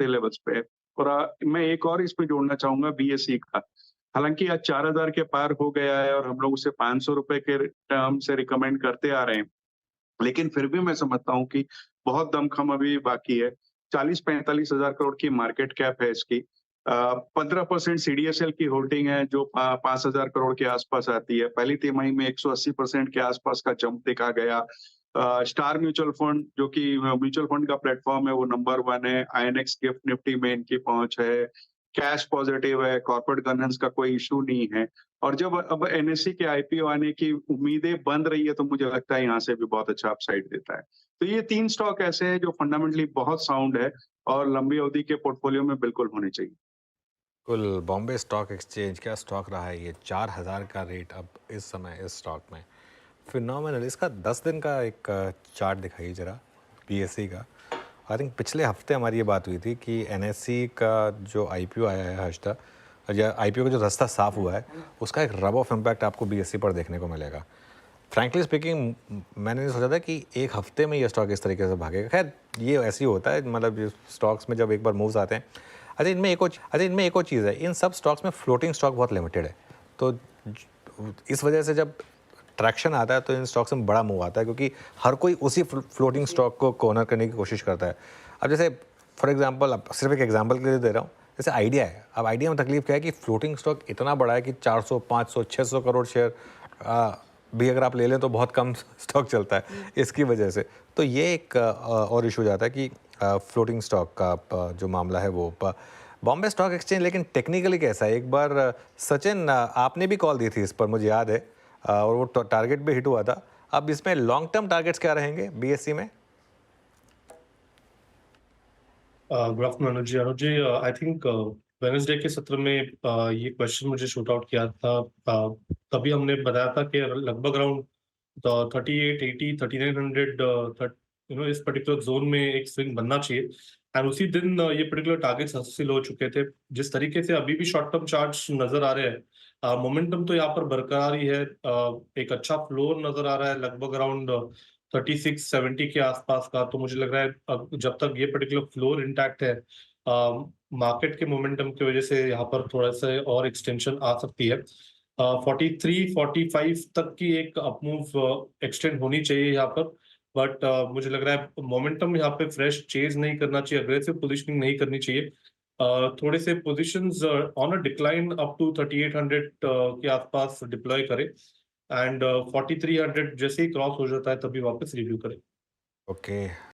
सस्ते लेवल्स पे है। और मैं एक और इसमें जोड़ना चाहूँगा बीएसई का। हालाँकि आज 4000 के पार हो गया है और हम लोग उसे ₹500 के टर्म से रिकमेंड करते आ रहे हैं। लेकिन फिर भी मैं समझता हूँ कि बहुत दमखम अभी बाकी है। 40-45 हज़ार करोड़ की मार्केट कैप है इसकी। 15% सीडीएसएल की होल्डिंग है जो 5,000 करोड़ के आसपास आती है। पहली तिमाही में 180% के आसपास का जंप देखा गया। स्टार म्यूचुअल फंड जो कि म्यूचुअल फंड का प्लेटफ़ॉर्म है वो नंबर 1 है। आईएनएक्स गिफ्ट निफ्टी में इनकी पहुँच है। कैश पॉज़िटिव है, कॉर्पोरेट गवर्नेंस का कोई इश्यू नहीं है। और जब अब एनएसई के आईपीओ आने की उम्मीदें बन रही है, तो मुझे लगता है यहाँ से भी बहुत अच्छा अपसाइड देता है। तो ये 3 स्टॉक ऐसे हैं जो फंडामेंटली बहुत साउंड है और लंबी अवधि के पोर्टफोलियो में बिल्कुल होने चाहिए। कुल बॉम्बे स्टॉक एक्सचेंज क्या स्टॉक रहा है ये 4000 का रेट अब इस समय इस स्टॉक में फिनोमिनल। इसका 10 दिन का एक चार्ट दिखाइए ज़रा बीएसई का। आई थिंक पिछले हफ्ते हमारी ये बात हुई थी कि एनएसई का जो आईपीओ आया है हर्षदा, या आईपीओ का जो रास्ता साफ हुआ है उसका एक रब ऑफ इम्पैक्ट आपको बीएसई पर देखने को मिलेगा। फ्रैंकली स्पीकिंग मैंने सोचा था कि एक हफ्ते में ये स्टॉक इस तरीके से भागेगा। खैर ये ऐसे ही होता है, मतलब ये स्टॉक्स में जब एक बार मूव्स आते हैं। अच्छा इनमें एक और चीज़ है, इन सब स्टॉक्स में फ्लोटिंग स्टॉक बहुत लिमिटेड है। तो इस वजह से जब ट्रैक्शन आता है तो इन स्टॉक्स में बड़ा मूव आता है, क्योंकि हर कोई उसी फ्लोटिंग स्टॉक को कॉर्नर करने की कोशिश करता है। अब जैसे फॉर एग्जांपल, अब सिर्फ एक एग्जांपल के लिए दे रहा हूँ, जैसे आइडिया है। अब आइडिया में तकलीफ क्या है कि फ्लोटिंग स्टॉक इतना बड़ा है कि 400 500 600 करोड़ शेयर भी अगर आप ले लें तो बहुत कम स्टॉक चलता है इसकी वजह से। तो ये एक और इशू जाता है कि फ्लोटिंग स्टॉक का जो मामला है वो बॉम्बे स्टॉक एक्सचेंज। लेकिन टेक्निकली कैसा है, एक बार सचिन आपने भी कॉल दी थी इस पर, मुझे याद है, और वो टारगेट भी हिट हुआ था। अब इसमें लॉन्ग टर्म टारगेट्स क्या रहेंगे बीएससी में? Good afternoon Anuj ji. I think Wednesday के सत्र में ये क्वेश्चन मुझे शूट आउट किया था। तभी हमने बताया था कि लगभग अराउंड 3880 3900 इस पर्टिकुलर जोन में एक स्विंग बनना चाहिए। एंड उसी दिन ये पर्टिकुलर टारगेट्स हासिल हो चुके थे। जिस तरीके से अभी भी शॉर्ट टर्म चार्ट्स नजर आ रहे हैं, मोमेंटम तो यहाँ पर बरकरार ही है। एक अच्छा फ्लोर नजर आ रहा है लगभग अराउंड 3670 के आसपास का। तो मुझे लग रहा है जब तक ये पर्टिकुलर फ्लोर इंटैक्ट है, मार्केट के मोमेंटम की वजह से यहाँ पर थोड़ा सा और एक्सटेंशन आ सकती है। 43-45 तक की एक अपमूव एक्सटेंड होनी चाहिए यहाँ पर। बट मुझे लग रहा है मोमेंटम यहाँ पे फ्रेश चेज नहीं करना चाहिए, अग्रेसिव पोजिशनिंग नहीं करनी चाहिए। थोड़े से positions on a decline up to 3800 के आसपास डिप्लॉय करें। एंड 4300 जैसे ही क्रॉस हो जाता है तभी वापस रिव्यू करें। ओके,